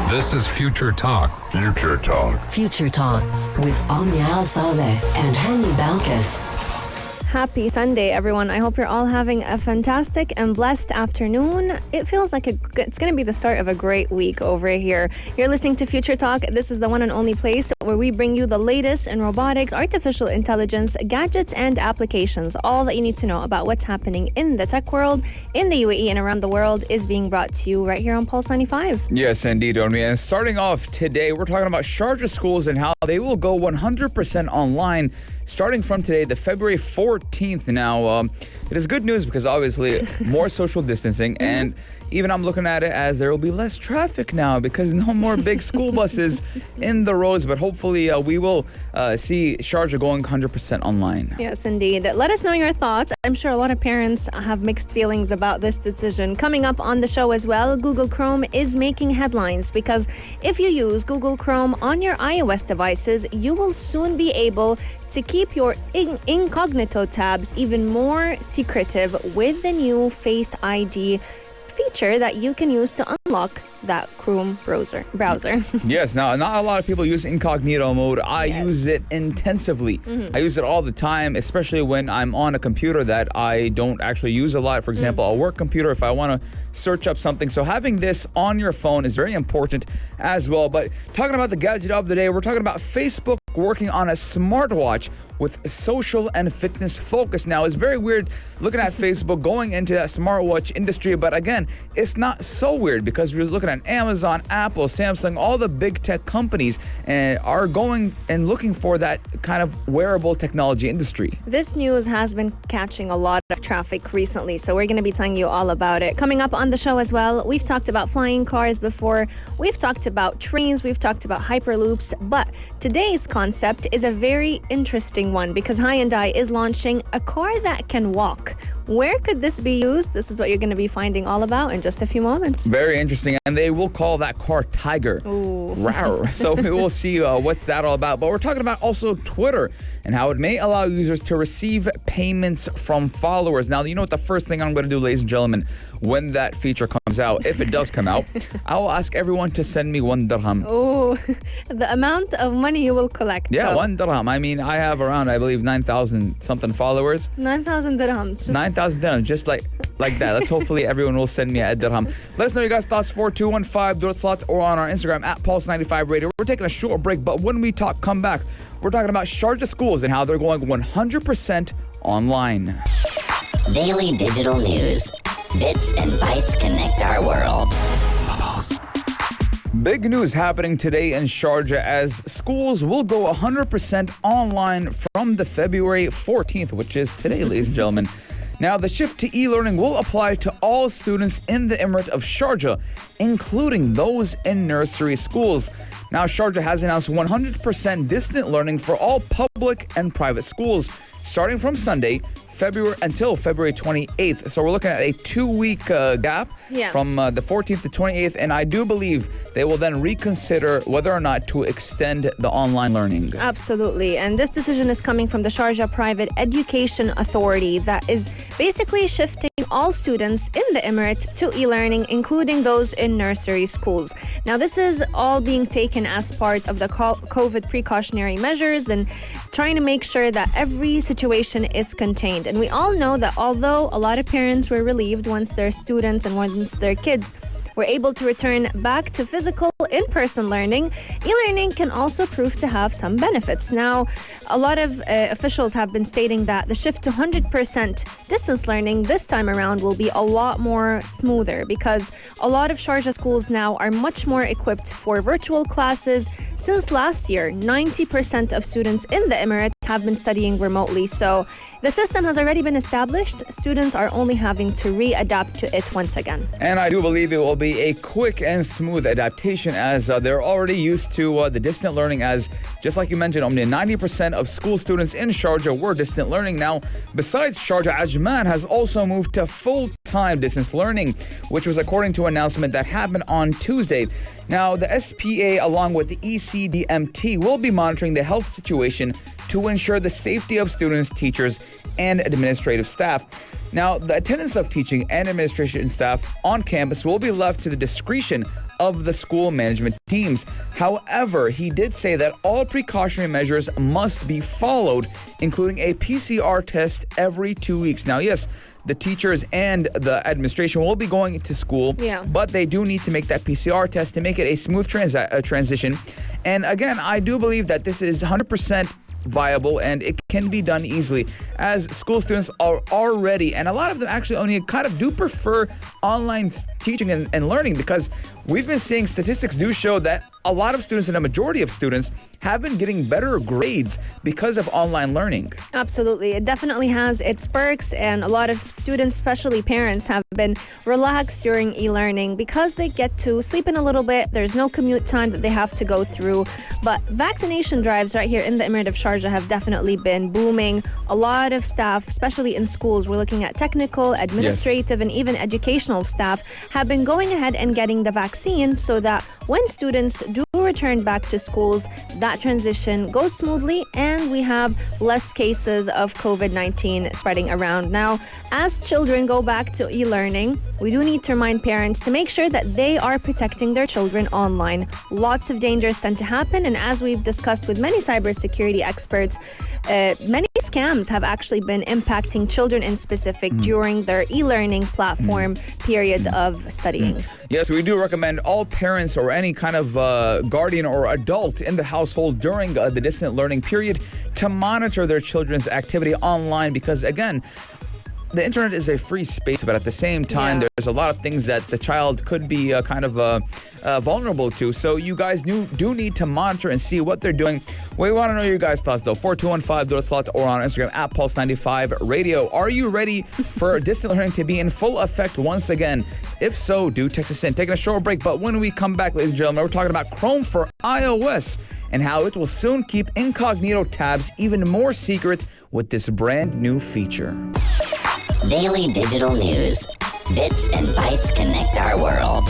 This is Future Talk. Future Talk. Future Talk with Omnia Saleh and Hani Balkis. Happy Sunday, everyone. I hope you're all having a fantastic and blessed afternoon. It feels like it's going to be the start of a great week over here. You're listening to Future Talk. This is the one and only place where we bring you the latest in robotics, artificial intelligence, gadgets, and applications. All that you need to know about what's happening in the tech world, in the UAE, and around the world is being brought to you right here on Pulse 95. Yes, indeed, Omni. And starting off today, we're talking about Sharjah schools and how they will go 100% online starting from today, the February 14th. Now, it is good news because obviously more social distancing, and even I'm looking at it as there will be less traffic now because no more big school buses in the roads. But hopefully we will see Sharjah going 100% online. Yes, indeed. Let us know your thoughts. I'm sure a lot of parents have mixed feelings about this decision. Coming up on the show as well, Google Chrome is making headlines because if you use Google Chrome on your iOS devices, you will soon be able to keep your incognito tabs even more secretive with the new Face ID feature that you can use to unlock that Chrome browser. Yes, now not a lot of people use incognito mode. I use it intensively. I use it all the time, especially when I'm on a computer that I don't actually use a lot. For example, a work computer if I want to search up something. So having this on your phone is very important as well. But talking about the gadget of the day, we're talking about Facebook working on a smartwatch with social and fitness focus. Now, it's very weird looking at Facebook going into that smartwatch industry, but again, it's not so weird because we're looking at Amazon, Apple, Samsung, all the big tech companies are going and looking for that kind of wearable technology industry. This news has been catching a lot of traffic recently, so we're going to be telling you all about it. Coming up on the show as well, we've talked about flying cars before, we've talked about trains, we've talked about hyperloops, but today's concept is a very interesting one because Hyundai is launching a car that can walk. Where could this be used? This is what you're going to be finding all about in just a few moments. Very interesting. And they will call that car Tiger. Ooh. Rawr. So we will see what's that all about. But we're talking about also Twitter and how it may allow users to receive payments from followers. Now, you know what the first thing I'm going to do, ladies and gentlemen, when that feature comes out, if it does come out, I will ask everyone to send me 1 dirham. Oh, the amount of money you will collect. Yeah, 1 dirham. I mean, I have around, I believe, 9,000 something followers. 9,000 dirhams. 9,000 dirhams, just like that. Let's hopefully everyone will send me a dirham. Let us know your guys' thoughts, 4215 slot or on our Instagram at Pulse95 Radio. We're taking a short break, but when we come back, we're talking about Sharjah schools and how they're going 100% online. Daily digital news. Bits and bytes connect our world. Big news happening today in Sharjah as schools will go 100% online from the February 14th, which is today, ladies and gentlemen. Now, the shift to e-learning will apply to all students in the Emirate of Sharjah, including those in nursery schools. Now, Sharjah has announced 100% distant learning for all public and private schools, starting from Sunday, until February 28th. So we're looking at a 2-week gap from the 14th to 28th, and I do believe they will then reconsider whether or not to extend the online learning. Absolutely, and this decision is coming from the Sharjah Private Education Authority that is basically shifting all students in the Emirate to e-learning, including those in nursery schools. Now, this is all being taken as part of the COVID precautionary measures and trying to make sure that every situation is contained. And we all know that although a lot of parents were relieved once their students and once their kids were able to return back to physical in-person learning, e-learning can also prove to have some benefits. Now, a lot of officials have been stating that the shift to 100% distance learning this time around will be a lot more smoother because a lot of Sharjah schools now are much more equipped for virtual classes. Since last year, 90% of students in the Emirate have been studying remotely. So the system has already been established. Students are only having to readapt to it once again. And I do believe it will be a quick and smooth adaptation as they're already used to the distant learning as, just like you mentioned, only 90% of school students in Sharjah were distant learning. Now, besides Sharjah, Ajman has also moved to full-time distance learning, which was according to an announcement that happened on Tuesday. Now, the SPA, along with the ECDMT, will be monitoring the health situation to ensure the safety of students, teachers, and administrative staff. Now, the attendance of teaching and administration staff on campus will be left to the discretion of the school management teams. However, he did say that all precautionary measures must be followed, including a PCR test every 2 weeks. Now, yes, the teachers and the administration will be going to school, but they do need to make that PCR test to make it a smooth transition. And again, I do believe that this is 100% viable and it can be done easily, as school students are already, and a lot of them actually only kind of do prefer online teaching and learning, because we've been seeing statistics do show that a lot of students and a majority of students have been getting better grades because of online learning. Absolutely. It definitely has its perks, and a lot of students, especially parents, have been relaxed during e-learning because they get to sleep in a little bit. There's no commute time that they have to go through. But vaccination drives right here in the Emirate of Sharjah have definitely been booming. A lot of staff, especially in schools, we're looking at technical, administrative, and even educational staff, have been going ahead and getting the vaccine so that when students do return back to schools, that transition goes smoothly and we have less cases of COVID-19 spreading around. Now, as children go back to e-learning, we do need to remind parents to make sure that they are protecting their children online. Lots of dangers tend to happen, and as we've discussed with many cybersecurity experts, many scams have actually been impacting children in specific during their e-learning platform period of studying. Yes, we do recommend all parents or any kind of guardian or adult in the household during the distant learning period to monitor their children's activity online, because again, the internet is a free space, but at the same time, there's a lot of things that the child could be vulnerable to. So you guys do need to monitor and see what they're doing. We want to know your guys' thoughts, though. 4215 or on Instagram at Pulse95 Radio. Are you ready for distant learning to be in full effect once again? If so, do text us in. Taking a short break, but when we come back, ladies and gentlemen, we're talking about Chrome for iOS and how it will soon keep incognito tabs even more secret with this brand new feature. Daily digital news. Bits and bytes connect our world.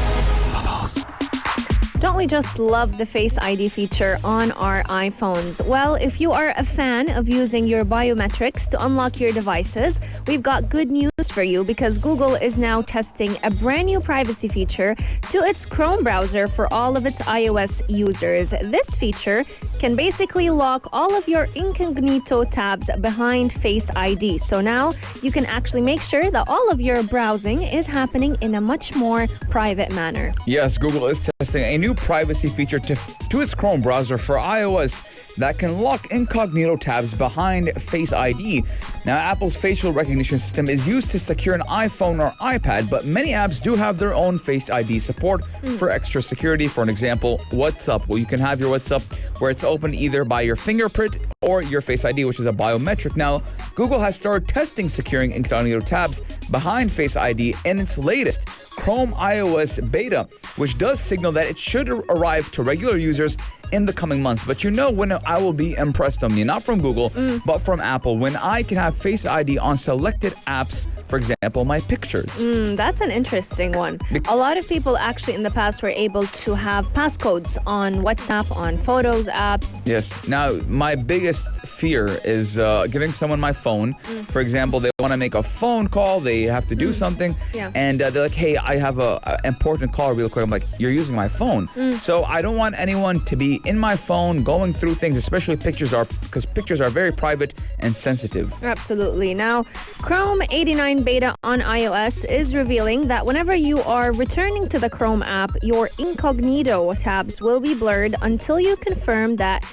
Don't we just love the Face ID feature on our iPhones? Well, if you are a fan of using your biometrics to unlock your devices, we've got good news for you, because Google is now testing a brand new privacy feature to its Chrome browser for all of its iOS users. This feature can basically lock all of your incognito tabs behind Face ID. So now you can actually make sure that all of your browsing is happening in a much more private manner. Yes, Google is testing a new privacy feature to its Chrome browser for iOS that can lock incognito tabs behind Face ID. Now, Apple's facial recognition system is used to secure an iPhone or iPad, but many apps do have their own Face ID support for extra security. For an example, WhatsApp. Well, you can have your WhatsApp where it's opened either by your fingerprint or your Face ID, which is a biometric. Now, Google has started testing securing incognito tabs behind Face ID in its latest Chrome iOS beta, which does signal that it should arrive to regular users in the coming months. But you know when I will be impressed on me, not from Google, but from Apple, when I can have Face ID on selected apps, for example, my pictures. That's an interesting one. A lot of people actually in the past were able to have passcodes on WhatsApp, on Photos apps. Yes. Now, my biggest fear is giving someone my phone. For example, they want to make a phone call, they have to do something, and they're like, hey, I have an important call real quick. I'm like, you're using my phone. So I don't want anyone to be in my phone going through things, especially because pictures are very private and sensitive. Absolutely. Now, Chrome 89 beta on iOS is revealing that whenever you are returning to the Chrome app, your incognito tabs will be blurred until you confirm that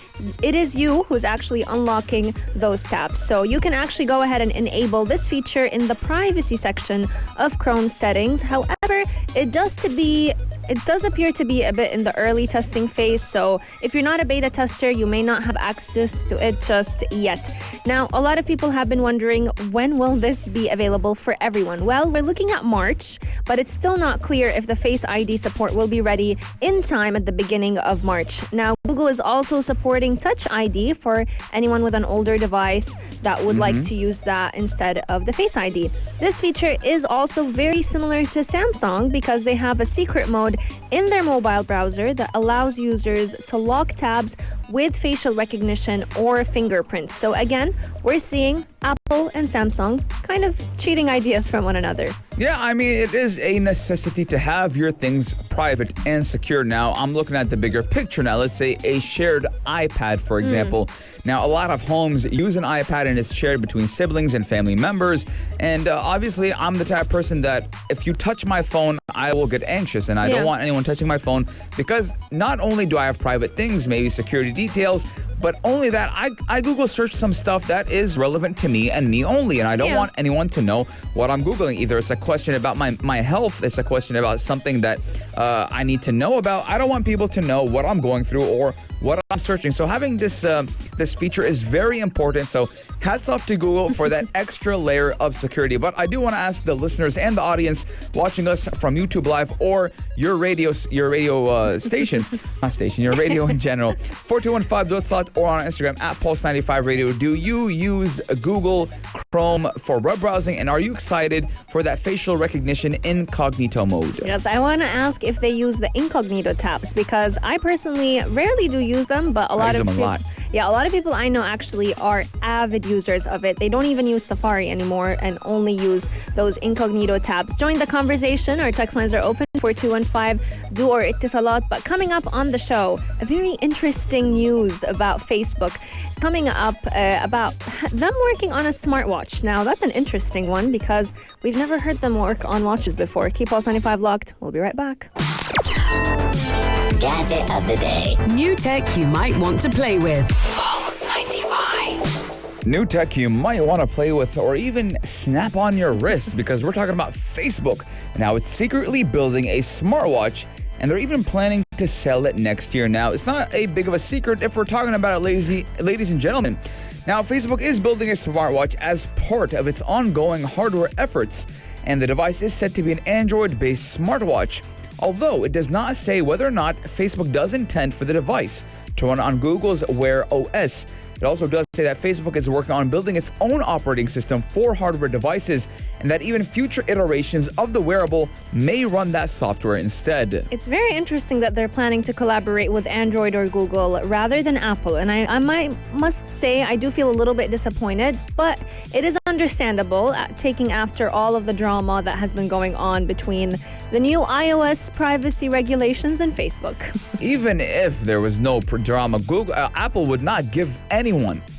it is you who's actually unlocking those tabs. So you can actually go ahead and enable this feature in the privacy section of Chrome settings. However, it does appear to be a bit in the early testing phase. So if you're not a beta tester, you may not have access to it just yet. Now, a lot of people have been wondering, when will this be available for everyone? Well, we're looking at March, but it's still not clear if the Face ID support will be ready in time at the beginning of March. Now, Google is also supporting Touch ID for anyone with an older device that would like to use that instead of the Face ID. This feature is also very similar to Samsung because they have a secret mode in their mobile browser that allows users to lock tabs with facial recognition or fingerprints. So again, we're seeing Apple Apple and Samsung kind of cheating ideas from one another. Yeah, I mean, it is a necessity to have your things private and secure. Now, I'm looking at the bigger picture now. Let's say a shared iPad, for example. Now, a lot of homes use an iPad and it's shared between siblings and family members. And obviously, I'm the type of person that if you touch my phone, I will get anxious. And I don't want anyone touching my phone because not only do I have private things, maybe security details, but only that, I Google search some stuff that is relevant to me and me only. And I don't want anyone to know what I'm Googling. Either it's a question about my health, it's a question about something that I need to know about. I don't want people to know what I'm going through or what I'm searching. So having this feature is very important. So hats off to Google for that extra layer of security. But I do want to ask the listeners and the audience watching us from YouTube Live or your radio station, not station, your radio in general, 4215 or on Instagram at Pulse95 Radio. Do you use Google Chrome for web browsing, and are you excited for that facial recognition incognito mode? Yes, I want to ask if they use the incognito tabs because I personally rarely do use them, but a lot of people I know actually are avid users of it. They don't even use Safari anymore and only use those incognito tabs. Join the conversation. Our text lines are open 4215 do or ittisalat. But coming up on the show, a very interesting news about Facebook coming up about them working on a smartwatch. Now, that's an interesting one because we've never heard them work on watches before. Keep Pulse 95 locked. We'll be right back. Gadget of the day. New tech you might want to play with. Pulse 95. New tech you might want to play with or even snap on your wrist, because we're talking about Facebook and how it's secretly building a smartwatch, and they're even planning to sell it next year. Now, it's not a big of a secret if we're talking about it, ladies and gentlemen. Now, Facebook is building a smartwatch as part of its ongoing hardware efforts, and the device is said to be an Android-based smartwatch. Although it does not say whether or not Facebook does intend for the device to run on Google's Wear OS. It also does say that Facebook is working on building its own operating system for hardware devices, and that even future iterations of the wearable may run that software instead. It's very interesting that they're planning to collaborate with Android or Google rather than Apple. And I must say I do feel a little bit disappointed, but it is understandable taking after all of the drama that has been going on between the new iOS privacy regulations and Facebook. Even if there was no drama, Apple would not give anyone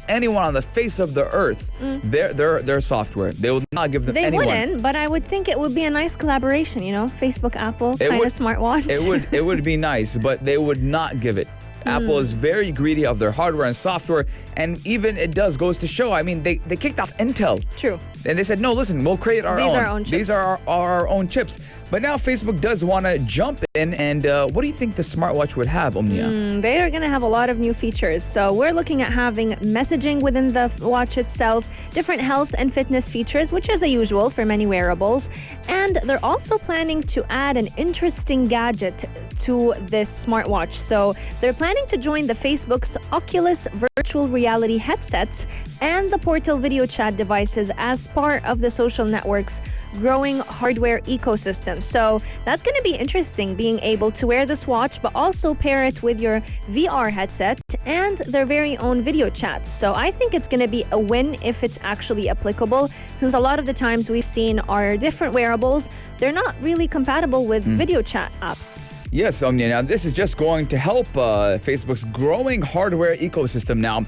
on the face of the earth their software. They would not give them anyone. They wouldn't, but I would think it would be a nice collaboration, Facebook, Apple, kind of smartwatch. It would be nice, but they would not give it. Apple is very greedy of their hardware and software, and even it goes to show. I mean, they kicked off Intel. True. And they said, no, listen, we'll create our own. These are our own chips. These are our own chips. But now Facebook does want to jump in, and what do you think the smartwatch would have, Omnia? They are going to have a lot of new features. So we're looking at having messaging within the watch itself, different health and fitness features, which is a usual for many wearables. And they're also planning to add an interesting gadget to this smartwatch. So they're planning to join the Facebook's Oculus virtual reality headsets and the Portal video chat devices as part of the social network's growing hardware ecosystem. So that's going to be interesting, being able to wear this watch but also pair it with your VR headset and their very own video chats. So I think it's going to be a win if it's actually applicable, since a lot of the times we've seen our different wearables, they're not really compatible with video chat apps. Yes, Omnia. Now, this is just going to help Facebook's growing hardware ecosystem. Now,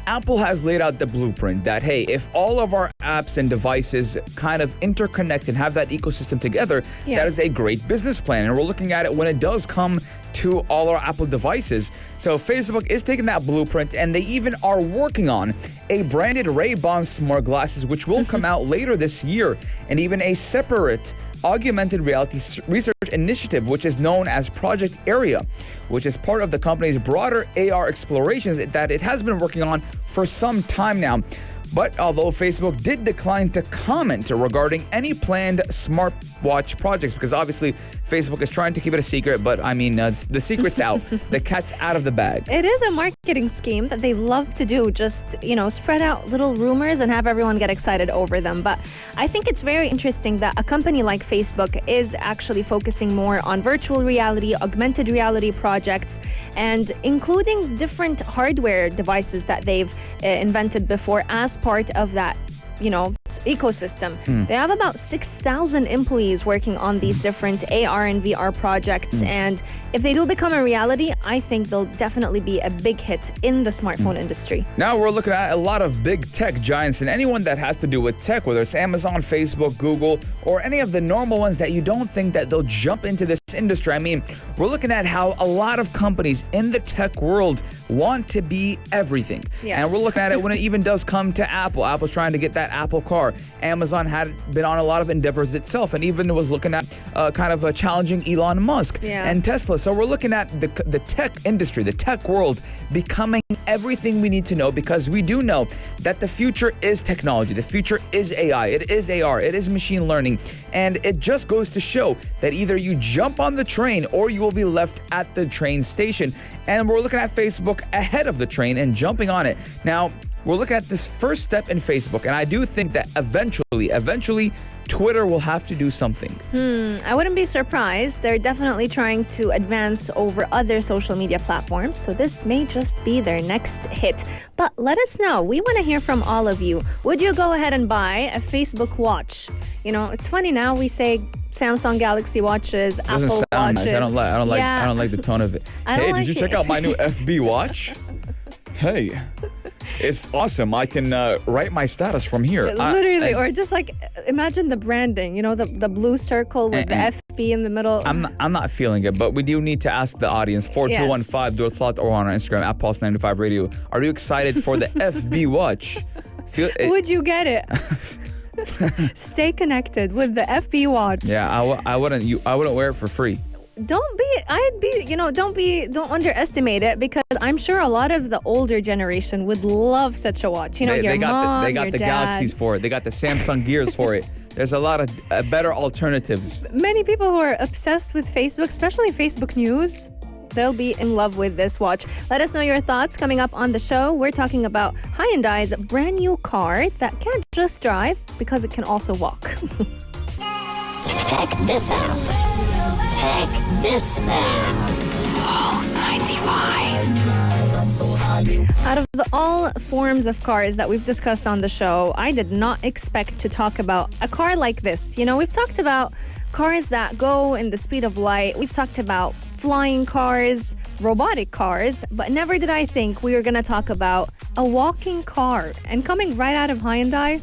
Apple has laid out the blueprint that, hey, if all of our apps and devices kind of interconnect and have that ecosystem together, that is a great business plan. And we're looking at it when it does come to all our Apple devices. So Facebook is taking that blueprint, and they even are working on a branded Ray-Ban smart glasses, which will come out later this year, and even a separate augmented reality research initiative, which is known as Project Area, which is part of the company's broader AR explorations that it has been working on for some time now. But although Facebook did decline to comment regarding any planned smartwatch projects, because obviously Facebook is trying to keep it a secret, but I mean, the secret's out. The cat's out of the bag. It is a marketing scheme that they love to do, just, spread out little rumors and have everyone get excited over them. But I think it's very interesting that a company like Facebook is actually focusing more on virtual reality, augmented reality projects, and including different hardware devices that they've invented before as part of that ecosystem. They have about 6,000 employees working on these different AR and VR projects. And if they do become a reality, I think they'll definitely be a big hit in the smartphone industry. Now we're looking at a lot of big tech giants, and anyone that has to do with tech, whether it's Amazon, Facebook, Google, or any of the normal ones that you don't think that they'll jump into this industry. I mean, we're looking at how a lot of companies in the tech world want to be everything. Yes. And we're looking at it when it even does come to Apple. Apple's trying to get that Apple car. Amazon had been on a lot of endeavors itself, and even was looking at kind of challenging Elon Musk and Tesla. So we're looking at the tech industry, the tech world becoming everything we need to know, because we do know that the future is technology. The future is AI. It is AR. It is machine learning. And it just goes to show that either you jump on the train or you will be left at the train station. And we're looking at Facebook ahead of the train and jumping on it. Now, we're looking at this first step in Facebook, and I do think that eventually, Twitter will have to do something. I wouldn't be surprised. They're definitely trying to advance over other social media platforms, so this may just be their next hit. But let us know. We want to hear from all of you. Would you go ahead and buy a Facebook watch? It's funny now we say Samsung Galaxy watches, Doesn't Apple sound watches. nice. I don't like the tone of it. Hey, did you check out my new FB watch? Hey, it's awesome. I can write my status from here. Literally, or just like imagine the branding, the blue circle with the FB in the middle. I'm not feeling it, but we do need to ask the audience. 4215 do a slot or on our Instagram at Pulse95 Radio. Are you excited for the FB watch? Would you get it? Stay connected with the FB watch. Yeah, I wouldn't wear it for free. Don't underestimate it, because I'm sure a lot of the older generation would love such a watch. They got the Galaxies for it. They got the Samsung Gears for it. There's a lot of better alternatives. Many people who are obsessed with Facebook, especially Facebook News, they'll be in love with this watch. Let us know your thoughts coming up on the show. We're talking about Hyundai's brand new car that can't just drive because it can also walk. Check this out. Check this out. Pulse 95. Out of all forms of cars that we've discussed on the show, I did not expect to talk about a car like this. We've talked about cars that go in the speed of light. We've talked about flying cars, robotic cars, but never did I think we were going to talk about a walking car. And coming right out of Hyundai,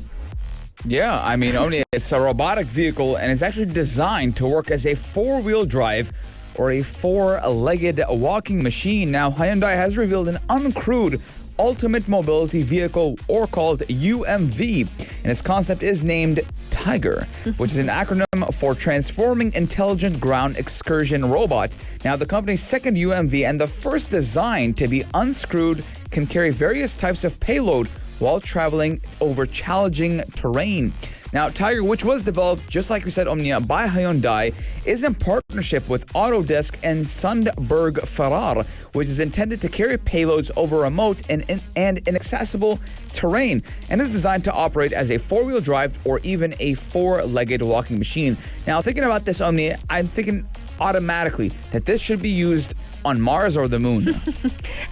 yeah, I mean, only it's a robotic vehicle, and it's actually designed to work as a four-wheel drive or a four-legged walking machine. Now, Hyundai has revealed an uncrewed ultimate mobility vehicle, or called UMV, and its concept is named Tiger, which is an acronym for Transforming Intelligent Ground Excursion Robot. Now, the company's second UMV and the first design to be unscrewed can carry various types of payload while traveling over challenging terrain. Now, Tiger, which was developed, just like we said, Omnia, by Hyundai, is in partnership with Autodesk and Sundberg Ferrar, which is intended to carry payloads over remote and inaccessible terrain, and is designed to operate as a four-wheel drive or even a four-legged walking machine. Now, thinking about this, Omnia, I'm thinking automatically that this should be used on Mars or the moon.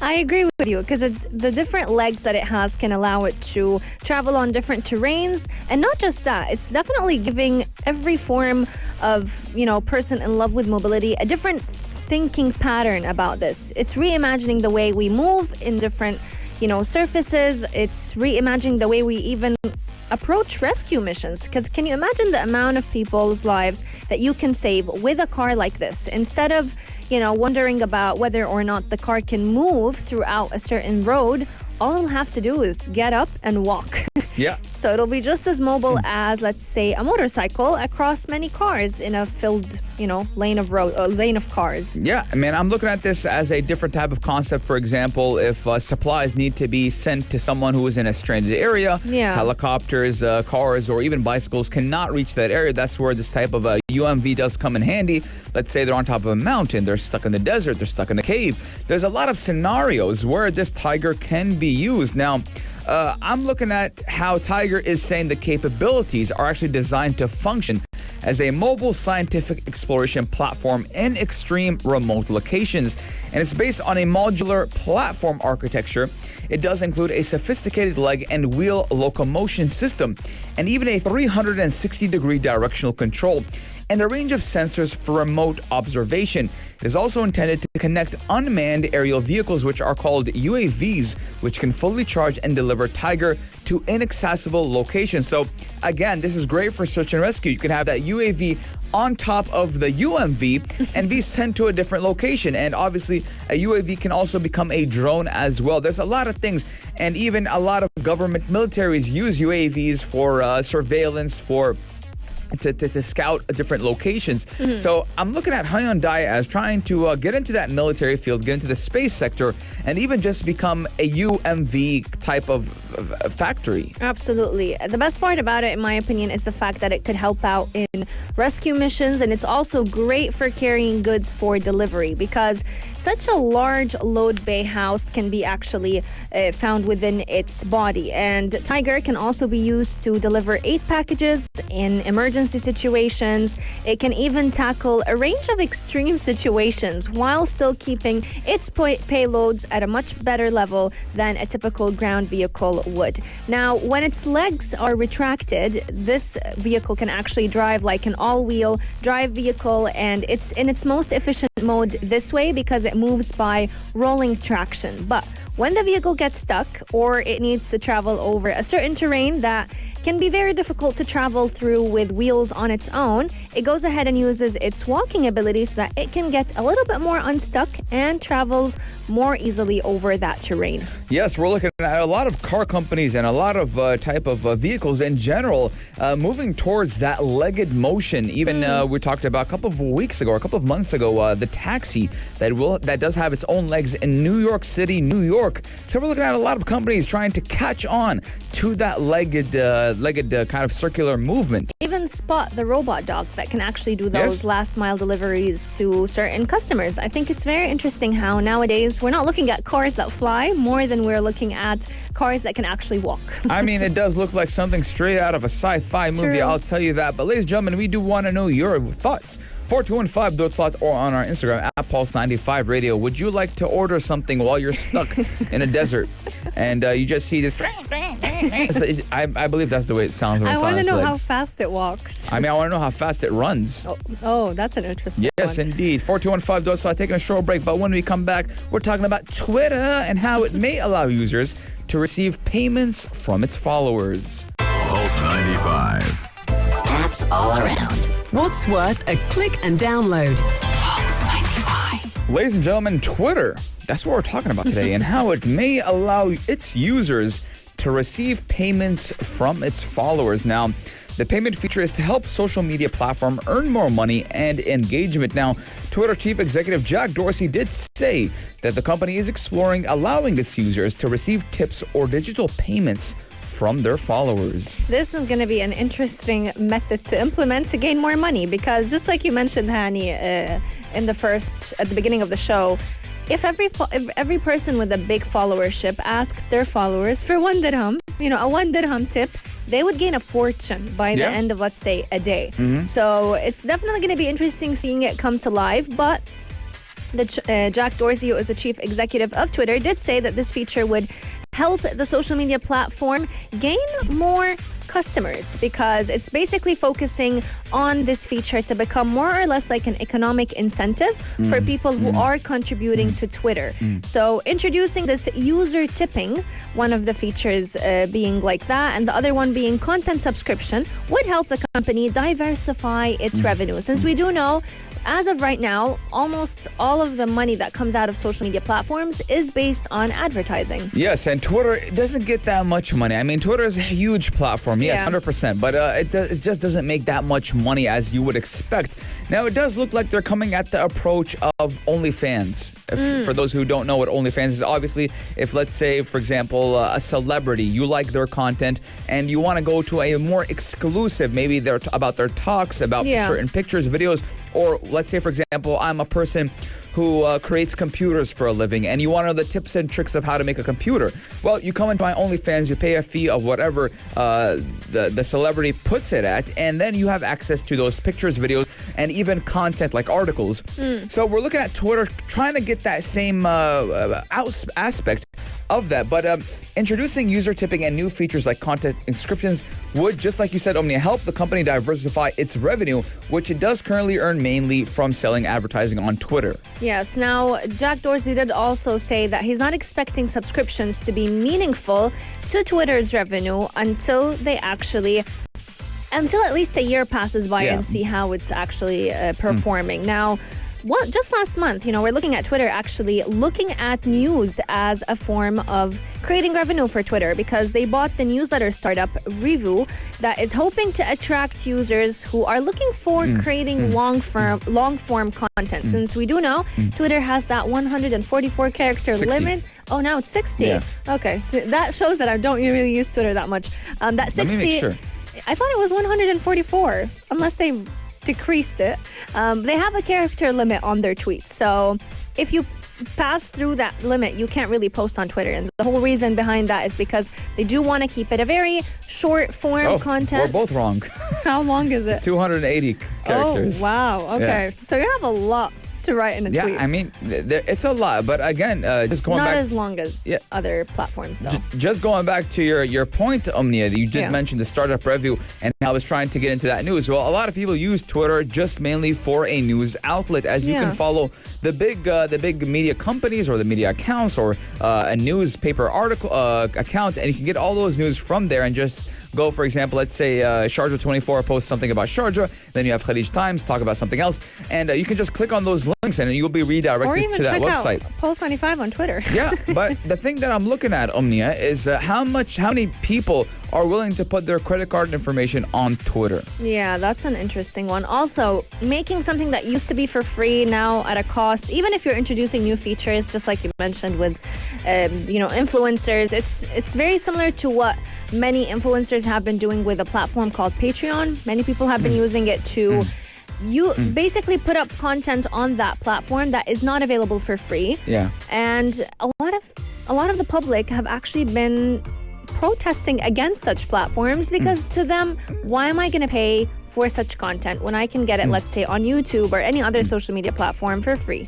I agree with you, because the different legs that it has can allow it to travel on different terrains. And not just that, it's definitely giving every form of, person in love with mobility a different thinking pattern about this. It's reimagining the way we move in different, surfaces. It's reimagining the way we even approach rescue missions. Because can you imagine the amount of people's lives that you can save with a car like this, instead of wondering about whether or not the car can move throughout a certain road? All it'll have to do is get up and walk. Yeah. So it'll be just as mobile as, let's say, a motorcycle across many cars in a filled, lane of cars. Yeah, I mean, I'm looking at this as a different type of concept. For example, if supplies need to be sent to someone who is in a stranded area, helicopters, cars, or even bicycles cannot reach that area. That's where this type of UMV does come in handy. Let's say they're on top of a mountain, they're stuck in the desert, they're stuck in a cave. There's a lot of scenarios where this Tiger can be used. Now, I'm looking at how Tiger is saying the capabilities are actually designed to function as a mobile scientific exploration platform in extreme remote locations. And it's based on a modular platform architecture. It does include a sophisticated leg and wheel locomotion system and even a 360-degree directional control and a range of sensors for remote observation. It is also intended to connect unmanned aerial vehicles, which are called UAVs, which can fully charge and deliver Tiger to inaccessible locations. So again, this is great for search and rescue. You can have that UAV on top of the UMV and be sent to a different location. And obviously, a UAV can also become a drone as well. There's a lot of things, and even a lot of government militaries use UAVs for surveillance, to scout different locations. So I'm looking at Hyundai as trying to get into that military field, get into the space sector, and even just become a UMV type of factory. Absolutely. The best part about it, in my opinion, is the fact that it could help out in rescue missions, and it's also great for carrying goods for delivery because such a large load bay house can be actually found within its body. And Tiger can also be used to deliver 8 packages in emergency situations. It can even tackle a range of extreme situations while still keeping its payloads at a much better level than a typical ground vehicle would. Now, when its legs are retracted, this vehicle can actually drive like an all-wheel drive vehicle, and it's in its most efficient mode this way because it moves by rolling traction. But when the vehicle gets stuck or it needs to travel over a certain terrain that can be very difficult to travel through with wheels on its own, it goes ahead and uses its walking ability so that it can get a little bit more unstuck and travels more easily over that terrain. Yes, we're looking at a lot of car companies and a lot of type of vehicles in general moving towards that legged motion. Even we talked about a couple of weeks ago, or a couple of months ago, the taxi that does have its own legs in New York City, New York. So we're looking at a lot of companies trying to catch on to that legged kind of circular movement. Even Spot, the robot dog that can actually do those last mile deliveries to certain customers. I think it's very interesting how nowadays we're not looking at cars that fly more than we're looking at cars that can actually walk. I mean, it does look like something straight out of a sci-fi movie, I'll tell you that. But ladies and gentlemen, we do want to know your thoughts. 4215 or on our Instagram at Pulse95 Radio. Would you like to order something while you're stuck in a desert and you just see this? I believe that's the way it sounds when it's on its legs. I want to know how fast it walks. I mean, I want to know how fast it runs. Oh, that's an interesting Yes, one. indeed. 4215 taking a short break. But when we come back, we're talking about Twitter and how it may allow users to receive payments from its followers. Pulse 95. Apps all around. What's worth a click and download? Ladies and gentlemen, Twitter. That's what we're talking about today and how it may allow its users to receive payments from its followers. Now, the payment feature is to help social media platform earn more money and engagement. Now, Twitter Chief Executive Jack Dorsey did say that the company is exploring allowing its users to receive tips or digital payments from their followers. This is going to be an interesting method to implement to gain more money because just like you mentioned, Hani, at the beginning of the show, if every person with a big followership asked their followers for 1 dirham, a 1 dirham tip, they would gain a fortune by the end of, let's say, a day. So it's definitely going to be interesting seeing it come to life, but Jack Dorsey, who is the chief executive of Twitter, did say that this feature would help the social media platform gain more customers because it's basically focusing on this feature to become more or less like an economic incentive for people who are contributing to Twitter. So introducing this user tipping, one of the features being like that, and the other one being content subscription, would help the company diversify its revenue. Since we do know, as of right now, almost all of the money that comes out of social media platforms is based on advertising. Yes, and Twitter doesn't get that much money. I mean, Twitter is a huge platform, yes, 100%, but it just doesn't make that much money as you would expect. Now, it does look like they're coming at the approach of OnlyFans. For those who don't know what OnlyFans is, obviously, if let's say, for example, a celebrity, you like their content and you want to go to a more exclusive, maybe about their talks, about certain pictures, videos, or let's say, for example, I'm a person who creates computers for a living, and you want to know the tips and tricks of how to make a computer. Well, you come into my OnlyFans, you pay a fee of whatever the celebrity puts it at, and then you have access to those pictures, videos, and even content like articles. So we're looking at Twitter, trying to get that same aspect of that, but introducing user tipping and new features like content inscriptions would, just like you said, Omnia, help the company diversify its revenue, which it does currently earn mainly from selling advertising on Twitter. Yes. Now, Jack Dorsey did also say that he's not expecting subscriptions to be meaningful to Twitter's revenue until at least a year passes by and see how it's actually performing. Now, just last month, we're looking at Twitter actually looking at news as a form of creating revenue for Twitter, because they bought the newsletter startup Revu that is hoping to attract users who are looking for creating long-form content. Since we do know Twitter has that 144 character 60. limit. Oh, now it's 60. Yeah. Okay, so that shows that I don't really use Twitter that much. That 60. Let me make sure. I thought it was 144, unless they decreased it. They have a character limit on their tweets. So if you pass through that limit, you can't really post on Twitter. And the whole reason behind that is because they do want to keep it a very short form content. We're both wrong. How long is it? 280 characters. Oh, wow. Okay. Yeah. So you have a lot to write in a tweet. Yeah, I mean, it's a lot. But again, just going Not back... as long as other platforms, though. Just going back to your point, Omnia, you did mention the startup review, and I was trying to get into that news. Well, a lot of people use Twitter just mainly for a news outlet, as you can follow the big media companies or the media accounts or a newspaper article account, and you can get all those news from there and just go, for example, let's say Sharjah 24 posts something about Sharjah, then you have Khalij Times talk about something else, and you can just click on those links and you'll be redirected to that website. Out Pulse 95 on Twitter. Yeah, but the thing that I'm looking at, Omnia, is how many people are willing to put their credit card information on Twitter. Yeah, that's an interesting one. Also, making something that used to be for free now at a cost, even if you're introducing new features, just like you mentioned with, influencers, it's very similar to what many influencers have been doing with a platform called Patreon. Many people have been using it to basically put up content on that platform that is not available for free. Yeah. And a lot of the public have actually been protesting against such platforms because to them, why am I going to pay for such content when I can get it, let's say, on YouTube or any other social media platform for free?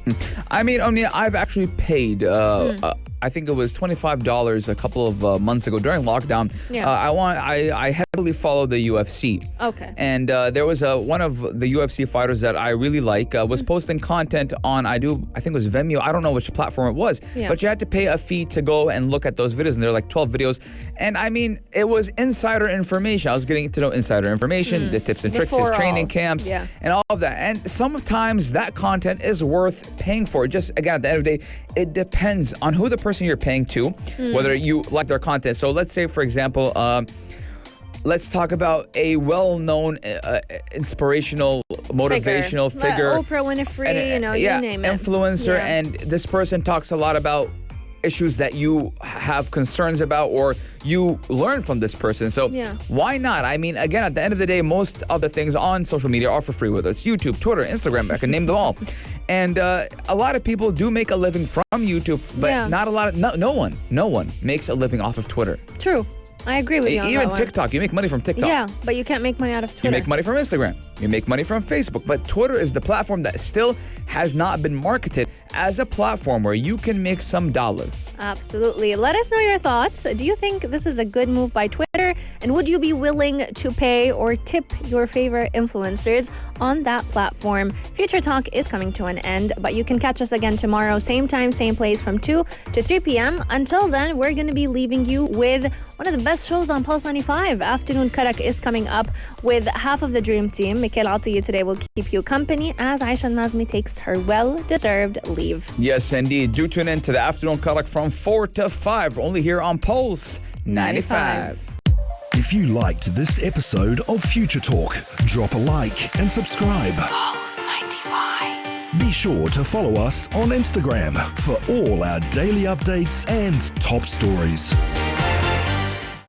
I mean, Omnia, I've actually paid I think it was $25 a couple of months ago during lockdown. Yeah. I heavily follow the UFC. Okay. And there was one of the UFC fighters that I really like was posting content on I think it was Vimeo. I don't know which platform it was, but you had to pay a fee to go and look at those videos, and they're like 12 videos. And I mean, it was insider information. I was getting to know insider information, the tips and tricks, his training camps, and all of that. And sometimes that content is worth paying for. Just again, at the end of the day, it depends on who the person you're paying to, whether you like their content. So let's say, for example, let's talk about a well-known, inspirational, motivational figure. Like Oprah Winfrey, you name it. Influencer, and this person talks a lot about issues that you have concerns about or you learn from this person. So why not? I mean, again, at the end of the day, most of the things on social media are for free, whether it's YouTube, Twitter, Instagram, I can name them all. And a lot of people do make a living from YouTube, but not a lot of, no one makes a living off of Twitter. True. I agree with you on that Even one. TikTok, you make money from TikTok. Yeah, but you can't make money out of Twitter. You make money from Instagram. You make money from Facebook. But Twitter is the platform that still has not been marketed as a platform where you can make some dollars. Absolutely. Let us know your thoughts. Do you think this is a good move by Twitter? And would you be willing to pay or tip your favorite influencers on that platform? Future Talk is coming to an end, but you can catch us again tomorrow, same time, same place from 2 to 3 p.m. Until then, we're going to be leaving you with one of the best shows on Pulse 95. Afternoon Karak is coming up with half of the Dream Team. Mikhail Atiyah today will keep you company as Aisha Nazmi takes her well-deserved leave. Yes, indeed. Do tune in to the Afternoon Karak from 4 to 5, only here on Pulse 95. If you liked this episode of Future Talk, drop a like and subscribe. Pulse 95. Be sure to follow us on Instagram for all our daily updates and top stories.